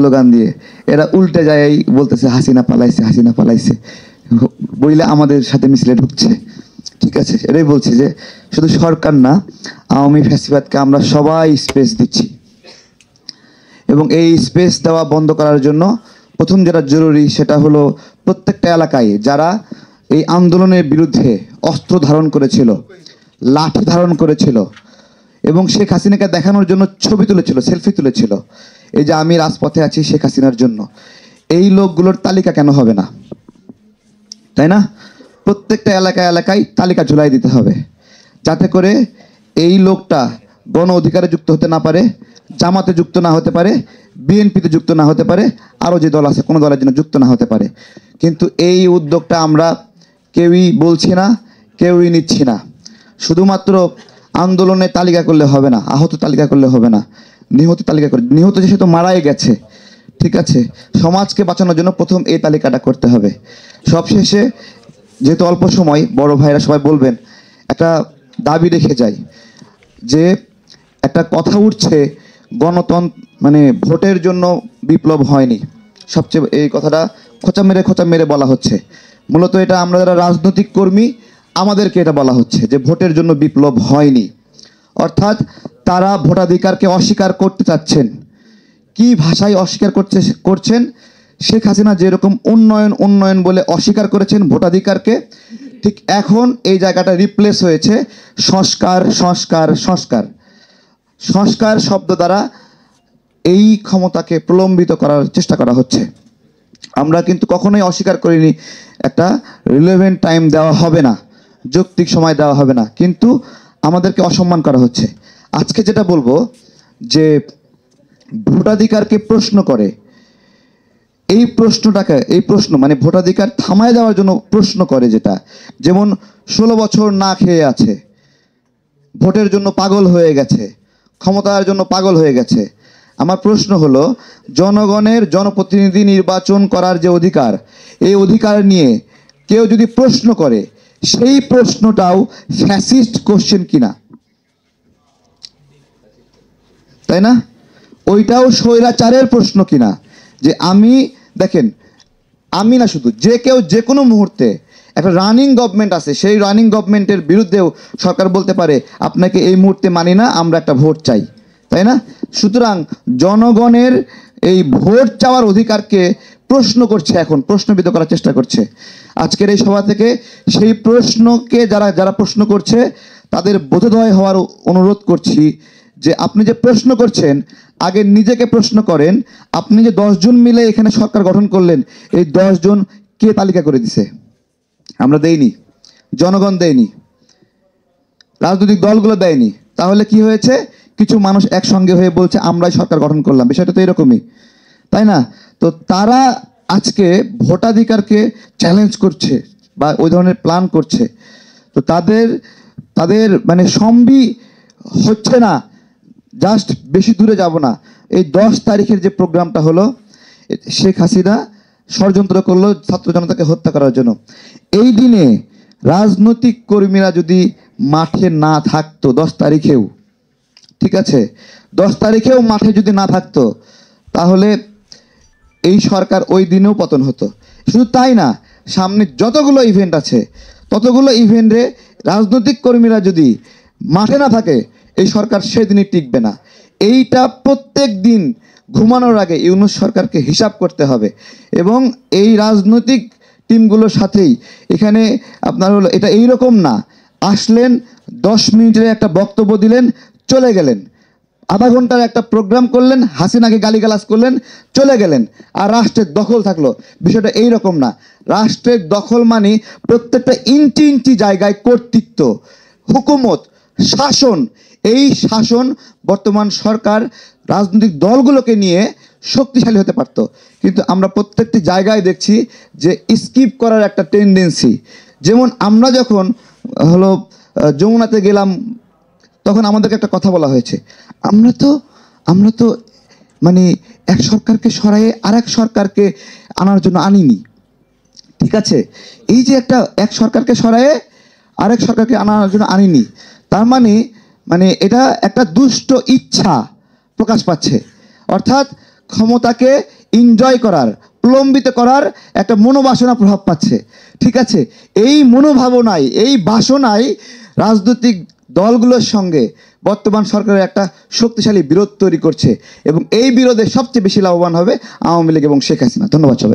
Slogan দিয়ে এরা উল্টে যায় বলতেছে হাসিনা পালাইছে, হাসিনা পালাইছে বইলে আমাদের সাথে মিছিলে ঢুকছে। ঠিক আছে, এটাই বলছি যে শুধু সরকার না, আওয়ামী ফ্যাসিবাদকে আমরা সবাই স্পেস দিচ্ছি, এবং এই স্পেস দেওয়া বন্ধ করার জন্য প্রথম যেটা জরুরি সেটা হলো প্রত্যেকটা এলাকায় যারা এই আন্দোলনের বিরুদ্ধে অস্ত্র ধারণ করেছিল, লাঠি ধারণ করেছিল এবং শেখ হাসিনাকে দেখানোর জন্য ছবি তুলেছিল, সেলফি তুলেছিল, এই যে আমি রাজপথে আছি শেখ হাসিনার জন্য, এই লোকগুলোর তালিকা কেন হবে না? তাই না? প্রত্যেকটা এলাকায় এলাকায় তালিকা ঝুলাই দিতে হবে, যাতে করে এই লোকটা গণ অধিকারে যুক্ত হতে না পারে, জামাতে যুক্ত না হতে পারে, বিএনপিতে যুক্ত না হতে পারে, আরও যে দল আছে কোনো দলের জন্য যুক্ত না হতে পারে। কিন্তু এই উদ্যোগটা আমরা কেউই বলছি না, কেউই নিচ্ছি না। শুধুমাত্র আন্দোলনে তালিকা করলে হবে না, আহত তালিকা করলে হবে না, নিহত তালিকা করে, নিহত যে সে তো মারাই গেছে। ঠিক আছে, সমাজকে বাঁচানোর জন্য প্রথম এই তালিকাটা করতে হবে। সবশেষে যেহেতু অল্প সময়, বড় ভাইরা সবাই বলবেন, একটা দাবি রেখে যাই যে একটা কথা উঠছে গণতন্ত্র মানে ভোটের জন্য বিপ্লব হয়নি, সবচেয়ে এই কথাটা খোঁচা মেরে বলা হচ্ছে। মূলত এটা আমরা যারা রাজনৈতিক কর্মী আমাদেরকে এটা বলা হচ্ছে যে ভোটের জন্য বিপ্লব হয়নি, অর্থাৎ তারা ভোটাধিকারকে অস্বীকার করতে চাচ্ছেন। কি ভাষায় অস্বীকার করছেন? শেখ হাসিনা যেরকম উন্নয়ন বলে অস্বীকার করেছেন ভোটাধিকারকে, ঠিক এখন এই জায়গাটা রিপ্লেস হয়েছে সংস্কার সংস্কার সংস্কার সংস্কার শব্দ দ্বারা এই ক্ষমতাকে প্রলম্বিত করার চেষ্টা করা হচ্ছে। আমরা কিন্তু কখনোই অস্বীকার করিনি একটা রিলেভেন্ট টাইম দেওয়া হবে না, যৌক্তিক সময় দেওয়া হবে না, কিন্তু আমাদেরকে অসম্মান করা হচ্ছে। আজকে যেটা বলবো যে ভোটাধিকারকে প্রশ্ন করে, এই প্রশ্ন মানে ভোটাধিকার থামায় দেওয়ার জন্য প্রশ্ন করে, যেটা যেমন 16 বছর না খেয়ে আছে, ভোটের জন্য পাগল হয়ে গেছে, ক্ষমতার জন্য পাগল হয়ে গেছে। আমার প্রশ্ন হলো, জনগণের জনপ্রতিনিধি নির্বাচন করার যে অধিকার, এই অধিকার নিয়ে কেউ যদি প্রশ্ন করে, সেই প্রশ্নটাও ফ্যাসিস্ট কোশ্চেন কিনা? তাই না? ওইটাও স্বৈরাচারের প্রশ্ন কিনা? যে আমি দেখেন, আমি না শুধু, যে কেউ যে কোনো মুহূর্তে একটা রানিং গভর্নমেন্ট আছে, সেই রানিং গভর্নমেন্টের বিরুদ্ধেও সরকার বলতে পারে আপনাকে এই মুহূর্তে মানি না, আমরা একটা ভোট চাই। তাই না? সুতরাং জনগণের এই ভোট চাওয়ার অধিকারকে প্রশ্ন করছে, এখন প্রশ্নবিদ্ধ করার চেষ্টা করছে। আজকের এই সভা থেকে সেই প্রশ্নকে যারা প্রশ্ন করছে তাদের বোধোদয় হওয়ার অনুরোধ করছি যে আপনি যে প্রশ্ন করছেন, আগে নিজেকে প্রশ্ন করেন, আপনি যে 10 জন মিলে এখানে সরকার গঠন করলেন, এই 10 জন কে তালিকা করে দিছে? আমরা দেইনি, জনগণ দেয়নি, রাজনৈতিক দলগুলো দেয়নি। তাহলে কি হয়েছে? কিছু মানুষ একসঙ্গে হয়ে বলছে আমরাই সরকার গঠন করলাম, বিষয়টা তো এরকমই, তাই না? তো তারা আজকে ভোটাধিকারকে চ্যালেঞ্জ করছে বা ওই ধরনের প্ল্যান করছে। তো তাদের মানে সম্বি হচ্ছে না। জাস্ট বেশি দূরে যাব না, এই 10 তারিখের যে প্রোগ্রামটা হলো, শেখ হাসিনা ষড়যন্ত্র করলো ছাত্র জনতাকে হত্যা করার জন্য। এই দিনে রাজনৈতিক কর্মীরা যদি মাঠে না থাকতো 10 তারিখেও, ঠিক আছে, 10 তারিখেও মাঠে যদি না থাকতো, তাহলে এই সরকার ওই দিনেও পতন হতো। শুধু তাই না, সামনে যতগুলো ইভেন্ট আছে ততগুলো ইভেন্টে রাজনৈতিক কর্মীরা যদি মাঠে না থাকে, এই সরকার সেদিনই টিকবে না। এইটা প্রত্যেক দিন ঘুমানোর আগে ইউনূস সরকারকে হিসাব করতে হবে। এবং এই রাজনৈতিক টিমগুলোর সাথেই এখানে আপনার হলো, এটা এইরকম না আসলেন 10 মিনিটের একটা বক্তব্য দিলেন চলে গেলেন, আধা ঘন্টার একটা প্রোগ্রাম করলেন, হাসিনাকে গালিগালাজ করলেন চলে গেলেন, আর রাষ্ট্রের দখল থাকলো। বিষয়টা এইরকম না। রাষ্ট্রের দখল মানে প্রত্যেকটা ইঞ্চি ইঞ্চি জায়গায় কর্তৃত্ব, হুকুমত, শাসন। এই শাসন বর্তমান সরকার রাজনৈতিক দলগুলোকে নিয়ে শক্তিশালী হতে পারত, কিন্তু আমরা প্রত্যেকটি জায়গায় দেখছি যে স্কিপ করার একটা টেন্ডেন্সি। যেমন আমরা যখন হলো যমুনাতে গেলাম, তখন আমাদেরকে একটা কথা বলা হয়েছে, আমরা তো মানে এক সরকারকে সরাইয়ে আরেক সরকারকে আনার জন্য আনিনি। ঠিক আছে, এই যে এক সরকারকে সরাইয়ে আরেক সরকারকে আনার জন্য আনিনি, তার মানে এটা একটা দুষ্ট ইচ্ছা প্রকাশ পাচ্ছে। অর্থাৎ ক্ষমতাকে এনজয় করার, প্রলম্বিত করার একটা মনোবাসনা প্রভাব পাচ্ছে। ঠিক আছে, এই মনোভাবনায়, এই বাসনায় রাজনৈতিক দলগুলোর সঙ্গে বর্তমান সরকারের একটা শক্তিশালী বিরোধ তৈরি করছে, এবং এই বিরোধে সবচেয়ে বেশি লাভবান হবে আওয়ামী লীগ এবং শেখ হাসিনা। ধন্যবাদ সবাই।